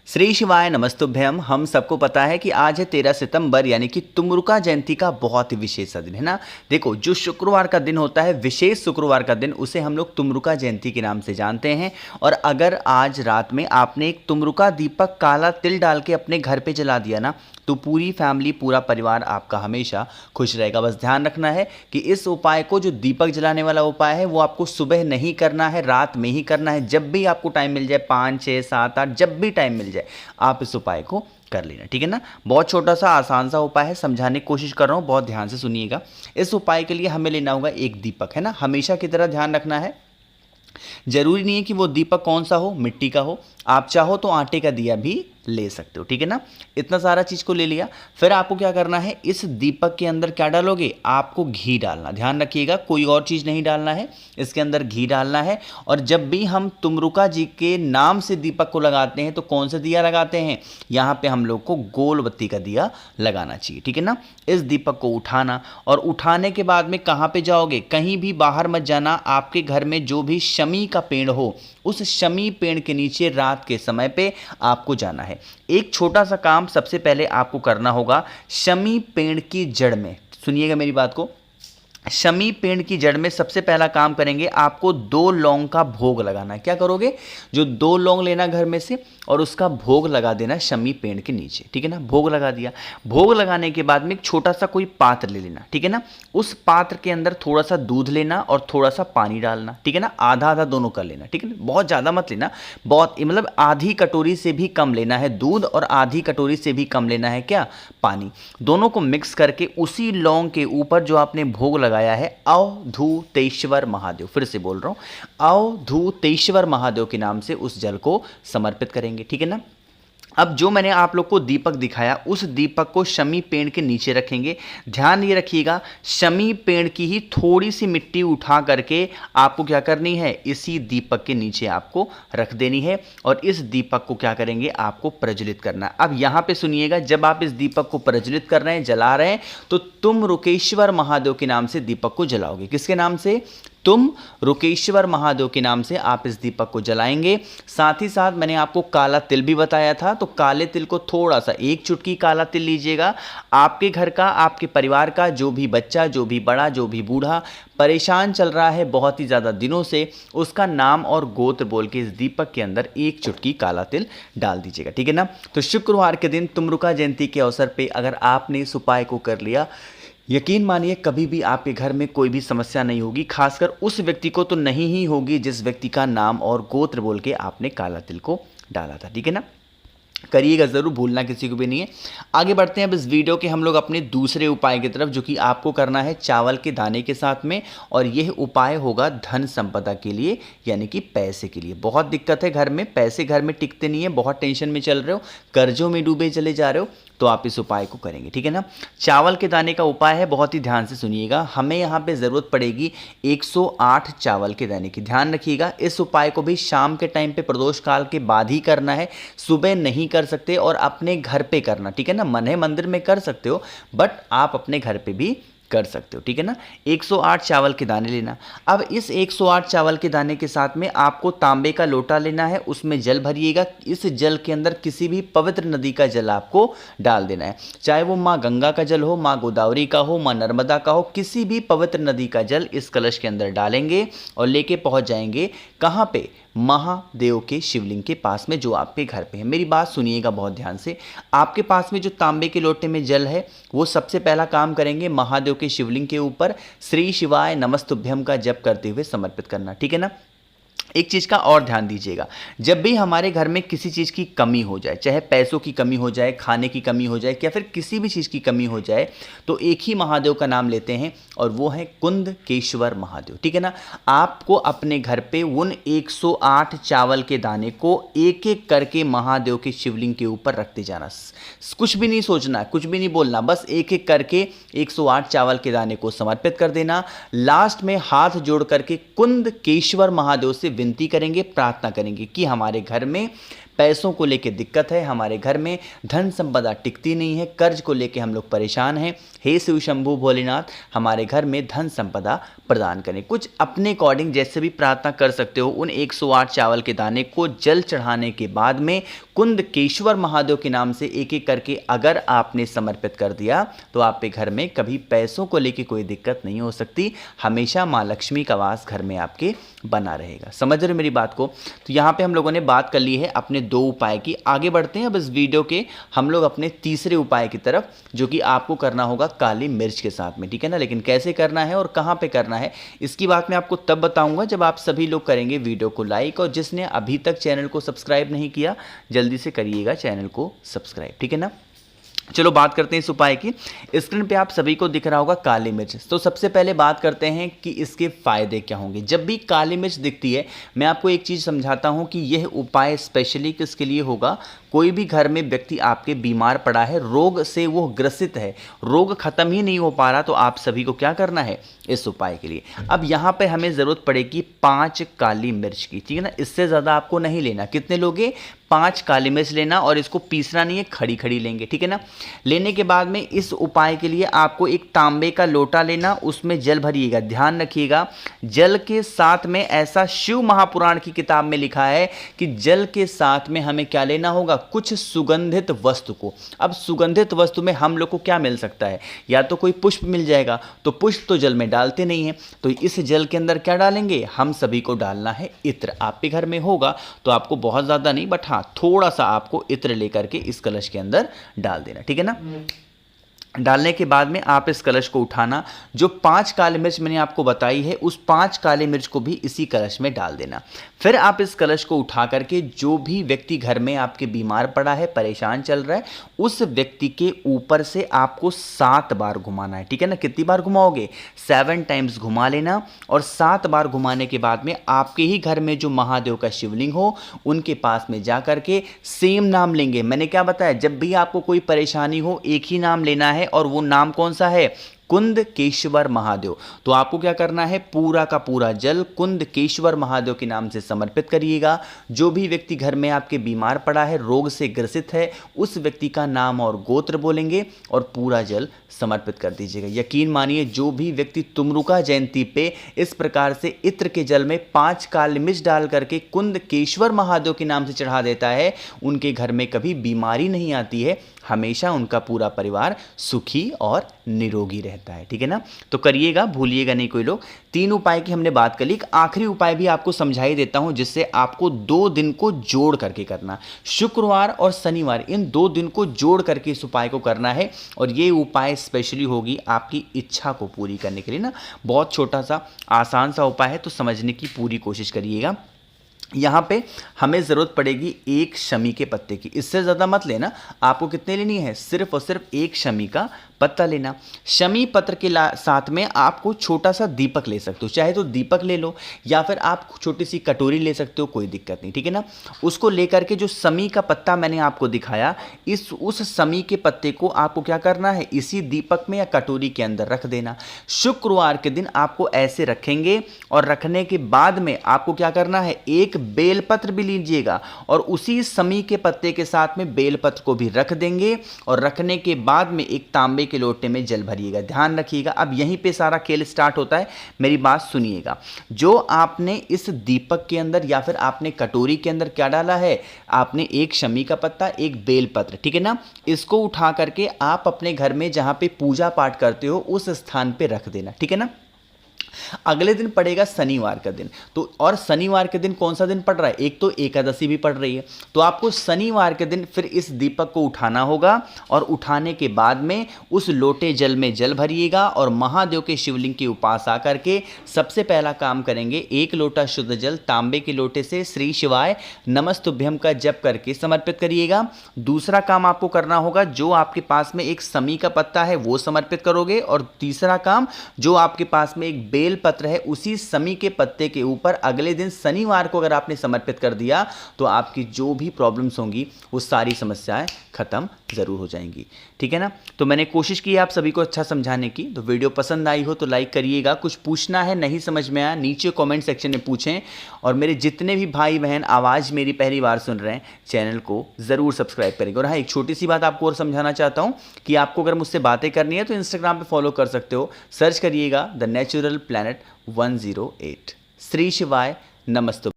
श्री शिवाय नमस्तुभ्यम। हम सबको पता है कि आज है 13 सितंबर यानी कि तुमरुका जयंती का बहुत ही विशेष दिन है ना। देखो, जो शुक्रवार का दिन होता है, विशेष शुक्रवार का दिन, उसे हम लोग तुमरुका जयंती के नाम से जानते हैं। और अगर आज रात में आपने एक तुमरुका दीपक काला तिल डाल के अपने घर पे जला दिया ना, तो पूरी फैमिली, पूरा परिवार आपका हमेशा खुश रहेगा। बस ध्यान रखना है कि इस उपाय को, जो दीपक जलाने वाला उपाय है, वो आपको सुबह नहीं करना है, रात में ही करना है। जब भी आपको टाइम मिल जाए, 5, 6, 7, 8, जब भी टाइम मिल जाए, आप इस उपाय को कर लेना, ठीक है ना। बहुत छोटा सा आसान सा उपाय है, समझाने की कोशिश कर रहा हूँ, बहुत ध्यान से सुनिएगा। इस उपाय के लिए हमें लेना होगा एक दीपक, है ना। हमेशा की तरह ध्यान रखना है, जरूरी नहीं है कि वो दीपक कौन सा हो, मिट्टी का हो। आप चाहो तो आटे का दिया भी ले सकते हो, ठीक है ना। इतना सारा चीज को ले लिया, फिर आपको क्या करना है, इस दीपक के अंदर क्या डालोगे, आपको घी डालना। ध्यान रखिएगा, कोई और चीज नहीं डालना है, इसके अंदर घी डालना है। और जब भी हम तुमरुका जी के नाम से दीपक को लगाते हैं, तो कौन सा दिया लगाते हैं, यहाँ पे हम लोग को गोल बत्ती का दिया लगाना चाहिए, ठीक है ना। इस दीपक को उठाना, और उठाने के बाद में कहाँ पे जाओगे, कहीं भी बाहर मत जाना। आपके घर में जो भी शमी का पेड़ हो, उस शमी पेड़ के नीचे रात के समय पे आपको जाना है। एक छोटा सा काम सबसे पहले आपको करना होगा। शमी पेड़ की जड़ में, सुनिएगा मेरी बात को, शमी पेड़ की जड़ में सबसे पहला काम करेंगे, आपको 2 लौंग का भोग लगाना है। क्या करोगे, जो 2 लौंग लेना घर में से, और उसका भोग लगा देना शमी पेड़ के नीचे, ठीक है ना। भोग लगा दिया, भोग लगाने के बाद में एक छोटा सा कोई पात्र ले लेना, ठीक है ना। उस पात्र के अंदर थोड़ा सा दूध लेना और थोड़ा सा पानी डालना, ठीक है ना। आधा आधा दोनों कर लेना, ठीक है ना। बहुत ज़्यादा मत लेना, बहुत मतलब आधी कटोरी से भी कम लेना है दूध, और आधी कटोरी से भी कम लेना है क्या, पानी। दोनों को मिक्स करके उसी लौंग के ऊपर जो आपने भोग लगाया है, अवधूतेश्वर महादेव, फिर से बोल रहा हूं, अवधूतेश्वर महादेव के नाम से उस जल को समर्पित करेंगे, ठीक है ना। अब जो मैंने आप लोग को दीपक दिखाया, उस दीपक को शमी पेड़ के नीचे रखेंगे। ध्यान ये रखिएगा, शमी पेड़ की ही थोड़ी सी मिट्टी उठा करके आपको क्या करनी है, इसी दीपक के नीचे आपको रख देनी है। और इस दीपक को क्या करेंगे, आपको प्रज्वलित करना है। अब यहाँ पे सुनिएगा, जब आप इस दीपक को प्रज्वलित कर रहे हैं, जला रहे हैं, तो तुम रुकेश्वर महादेव के नाम से दीपक को जलाओगे। किसके नाम से, तुम रुकेश्वर महादेव के नाम से आप इस दीपक को जलाएंगे। साथ ही साथ मैंने आपको काला तिल भी बताया था, तो काले तिल को थोड़ा सा, 1 चुटकी काला तिल लीजिएगा। आपके घर का, आपके परिवार का जो भी बच्चा, जो भी बड़ा, जो भी बूढ़ा परेशान चल रहा है बहुत ही ज़्यादा दिनों से, उसका नाम और गोत्र बोल के इस दीपक के अंदर 1 चुटकी काला तिल डाल दीजिएगा, ठीक है ना। तो शुक्रवार के दिन तुमरुका जयंती के अवसर पर अगर आपने इस उपाय को कर लिया, यकीन मानिए कभी भी आपके घर में कोई भी समस्या नहीं होगी। खासकर उस व्यक्ति को तो नहीं ही होगी जिस व्यक्ति का नाम और गोत्र बोल के आपने काला तिल को डाला था, ठीक है ना। करिएगा ज़रूर, भूलना किसी को भी नहीं है। आगे बढ़ते हैं अब इस वीडियो के हम लोग अपने दूसरे उपाय की तरफ, जो कि आपको करना है चावल के दाने के साथ में। और यह उपाय होगा धन संपदा के लिए, यानी कि पैसे के लिए। बहुत दिक्कत है घर में, पैसे घर में टिकते नहीं है, बहुत टेंशन में चल रहे हो, कर्जों में डूबे चले जा रहे हो, तो आप इस उपाय को करेंगे, ठीक है ना। चावल के दाने का उपाय है, बहुत ही ध्यान से सुनिएगा। हमें यहाँ पे ज़रूरत पड़ेगी 108 चावल के दाने की। ध्यान रखिएगा, इस उपाय को भी शाम के टाइम पे प्रदोष काल के बाद ही करना है, सुबह नहीं कर सकते। और अपने घर पे करना, ठीक है ना। मन है मंदिर में कर सकते हो, बट आप अपने घर पे भी कर सकते हो, ठीक है ना। 108 चावल के दाने लेना। अब इस 108 चावल के दाने के साथ में आपको तांबे का लोटा लेना है, उसमें जल भरिएगा। इस जल के अंदर किसी भी पवित्र नदी का जल आपको डाल देना है, चाहे वो माँ गंगा का जल हो, माँ गोदावरी का हो, माँ नर्मदा का हो, किसी भी पवित्र नदी का जल इस कलश के अंदर डालेंगे और लेके पहुंच जाएंगे कहाँ पे, महादेव के शिवलिंग के पास में, जो आपके घर पे है। मेरी बात सुनिएगा बहुत ध्यान से। आपके पास में जो तांबे के लोटे में जल है, वो सबसे पहला काम करेंगे महादेव के शिवलिंग के ऊपर श्री शिवाय नमस्तुभ्यम का जप करते हुए समर्पित करना, ठीक है ना। एक चीज़ का और ध्यान दीजिएगा, जब भी हमारे घर में किसी चीज़ की कमी हो जाए, चाहे पैसों की कमी हो जाए, खाने की कमी हो जाए, या फिर किसी भी चीज़ की कमी हो जाए, तो एक ही महादेव का नाम लेते हैं, और वो है कुंदकेश्वर महादेव, ठीक है ना। आपको अपने घर पे उन 108 चावल के दाने को एक एक करके महादेव के शिवलिंग के ऊपर रखते जाना। कुछ भी नहीं सोचना, कुछ भी नहीं बोलना, बस एक एक करके 108 चावल के दाने को समर्पित कर देना। लास्ट में हाथ जोड़ करके कुंदकेश्वर महादेव से विनती करेंगे, प्रार्थना करेंगे कि हमारे घर में पैसों को लेके दिक्कत है, हमारे घर में धन संपदा टिकती नहीं है, कर्ज को लेके हम लोग परेशान हैं, हे शिव शंभू भोलेनाथ हमारे घर में धन संपदा प्रदान करें। कुछ अपने अकॉर्डिंग जैसे भी प्रार्थना कर सकते हो। उन 108 चावल के दाने को जल चढ़ाने के बाद में कुंदकेश्वर महादेव के नाम से एक एक करके अगर आपने समर्पित कर दिया तो आपके घर में कभी पैसों को लेके कोई दिक्कत नहीं हो सकती, हमेशा माँ लक्ष्मी का वास घर में आपके बना रहेगा। समझ रहे हो मेरी बात को? तो यहाँ पे हम लोगों ने बात कर ली है अपने 2 उपाय की। आगे बढ़ते हैं अब इस वीडियो के हम लोग अपने तीसरे उपाय की तरफ, जो कि आपको करना होगा काली मिर्च के साथ में, ठीक है ना। लेकिन कैसे करना है और कहाँ पे करना है इसकी बात मैं आपको तब बताऊंगा जब आप सभी लोग करेंगे वीडियो को लाइक, और जिसने अभी तक चैनल को सब्सक्राइब नहीं किया जल्दी से करिएगा चैनल को सब्सक्राइब, ठीक है ना। चलो बात करते हैं इस उपाय की। स्क्रीन पे आप सभी को दिख रहा होगा काली मिर्च। तो सबसे पहले बात करते हैं कि इसके फायदे क्या होंगे। जब भी काली मिर्च दिखती है मैं आपको एक चीज़ समझाता हूं कि यह उपाय स्पेशली किसके लिए होगा। कोई भी घर में व्यक्ति आपके बीमार पड़ा है, रोग से वो ग्रसित है, रोग खत्म ही नहीं हो पा रहा, तो आप सभी को क्या करना है इस उपाय के लिए। अब यहाँ पे हमें ज़रूरत पड़ेगी 5 काली मिर्च की, ठीक है ना। इससे ज़्यादा आपको नहीं लेना। कितने लोगे? 5 काली मिर्च लेना, और इसको पीसना नहीं है, खड़ी खड़ी लेंगे, ठीक है ना। लेने के बाद में इस उपाय के लिए आपको एक तांबे का लोटा लेना, उसमें जल भरिएगा। ध्यान रखिएगा जल के साथ में, ऐसा शिव महापुराण की किताब में लिखा है कि जल के साथ में हमें क्या लेना होगा? कुछ सुगंधित वस्तु को। अब सुगंधित वस्तु में हम लोग को क्या मिल सकता है? या तो कोई पुष्प मिल जाएगा, तो पुष्प तो जल में डालते नहीं है, तो इस जल के अंदर क्या डालेंगे? हम सभी को डालना है इत्र। आपके घर में होगा तो आपको बहुत ज़्यादा नहीं, बट हाँ थोड़ा सा आपको इत्र लेकर के इस कलश के अंदर डाल देना, ठीक है ना। डालने के बाद में आप इस कलश को उठाना, जो 5 काली मिर्च मैंने आपको बताई है उस 5 काली मिर्च को भी इसी कलश में डाल देना। फिर आप इस कलश को उठा करके जो भी व्यक्ति घर में आपके बीमार पड़ा है, परेशान चल रहा है, उस व्यक्ति के ऊपर से आपको 7 बार घुमाना है, ठीक है ना। कितनी बार घुमाओगे? 7 टाइम्स घुमा लेना, और 7 बार घुमाने के बाद में आपके ही घर में जो महादेव का शिवलिंग हो उनके पास में जा करके सेम नाम लेंगे। मैंने क्या बताया? जब भी आपको कोई परेशानी हो एक ही नाम लेना है, और वो नाम कौन सा है? कुंदकेश्वर महादेव। तो आपको क्या करना है? पूरा का पूरा जल कुंदकेश्वर महादेव के नाम से समर्पित करिएगा। जो भी व्यक्ति घर में आपके बीमार पड़ा है, रोग से ग्रसित है, उस व्यक्ति का नाम और गोत्र बोलेंगे और पूरा जल समर्पित कर दीजिएगा। यकीन मानिए जो भी व्यक्ति तुमरुका जयंती पे इस प्रकार से इत्र के जल में 5 काली मिर्च डाल करके कुंदकेश्वर महादेव के नाम से चढ़ा देता है, उनके घर में कभी बीमारी नहीं आती है, हमेशा उनका पूरा परिवार सुखी और निरोगी रहता है, ठीक है ना। तो करिएगा, भूलिएगा नहीं कोई लोग। 3 उपाय की हमने बात कर ली। एक आखिरी उपाय भी आपको समझाई देता हूं, जिससे आपको 2 दिन को जोड़ करके करना। शुक्रवार और शनिवार इन 2 दिन को जोड़ करके इस उपाय को करना है, और ये उपाय स्पेशली होगी आपकी इच्छा को पूरी करने के लिए ना। बहुत छोटा सा आसान सा उपाय है, तो समझने की पूरी कोशिश करिएगा। यहाँ पे हमें ज़रूरत पड़ेगी 1 शमी के पत्ते की, इससे ज़्यादा मत लेना। आपको कितने लेनी है? सिर्फ और सिर्फ 1 शमी का पत्ता लेना। शमी पत्र के साथ में आपको छोटा सा दीपक ले सकते हो, चाहे तो दीपक ले लो या फिर आप छोटी सी कटोरी ले सकते हो, कोई दिक्कत नहीं, ठीक है ना। उसको लेकर के जो शमी का पत्ता मैंने आपको दिखाया, उस शमी के पत्ते को आपको क्या करना है? इसी दीपक में या कटोरी के अंदर रख देना। शुक्रवार के दिन आपको ऐसे रखेंगे, और रखने के बाद में आपको क्या करना है? एक बेलपत्र भी लीजिएगा, और उसी शमी के पत्ते के साथ में बेलपत्र को भी रख देंगे, और रखने के बाद में एक तांबे के लोटे में जल भरिएगा। ध्यान रखिएगा, अब यहीं पे सारा खेल स्टार्ट होता है, मेरी बात सुनिएगा। जो आपने इस दीपक के अंदर या फिर आपने कटोरी के अंदर क्या डाला है? आपने 1 शमी का पत्ता, 1 बेलपत्र, ठीक है ना। इसको उठा करके आप अपने घर में जहां पे पूजा पाठ करते हो उस स्थान पे रख देना, ठीक है ना। अगले दिन पड़ेगा शनिवार का दिन, तो और शनिवार के दिन कौन सा दिन पड़ रहा है? एक तो एकादशी भी पड़ रही है, तो आपको शनिवार के दिन फिर इस दीपक को उठाना होगा, और उठाने के बाद में उस लोटे जल में जल भरिएगा, और महादेव के शिवलिंग के उपास आकर के सबसे पहला काम करेंगे, 1 लोटा शुद्ध जल तांबे के लोटे से श्री शिवाय नमस्तुभ्यम का जप करके समर्पित करिएगा। दूसरा काम आपको करना होगा, जो आपके पास में 1 शमी का पत्ता है वो समर्पित करोगे, और तीसरा काम जो आपके पास में 1 बेल पत्र है उसी समी के पत्ते के ऊपर अगले दिन शनिवार को अगर आपने समर्पित कर दिया तो आपकी जो भी प्रॉब्लम्स होंगी वो सारी समस्याएं खत्म ज़रूर हो जाएंगी। ठीक है ना। तो मैंने कोशिश की है आप सभी को अच्छा समझाने की। तो वीडियो पसंद आई हो तो लाइक करिएगा। कुछ पूछना है, नहीं समझ में आया, नीचे कमेंट सेक्शन में पूछें। और मेरे जितने भी भाई बहन आवाज़ मेरी पहली बार सुन रहे हैं, चैनल को ज़रूर सब्सक्राइब करेंगे। और हाँ, एक छोटी सी बात आपको और समझाना चाहता हूँ कि आपको अगर मुझसे बातें करनी है तो इंस्टाग्राम पे फॉलो कर सकते हो, सर्च करिएगा द नेचुरल प्लैनेट 108। श्री शिवाय, नमस्ते।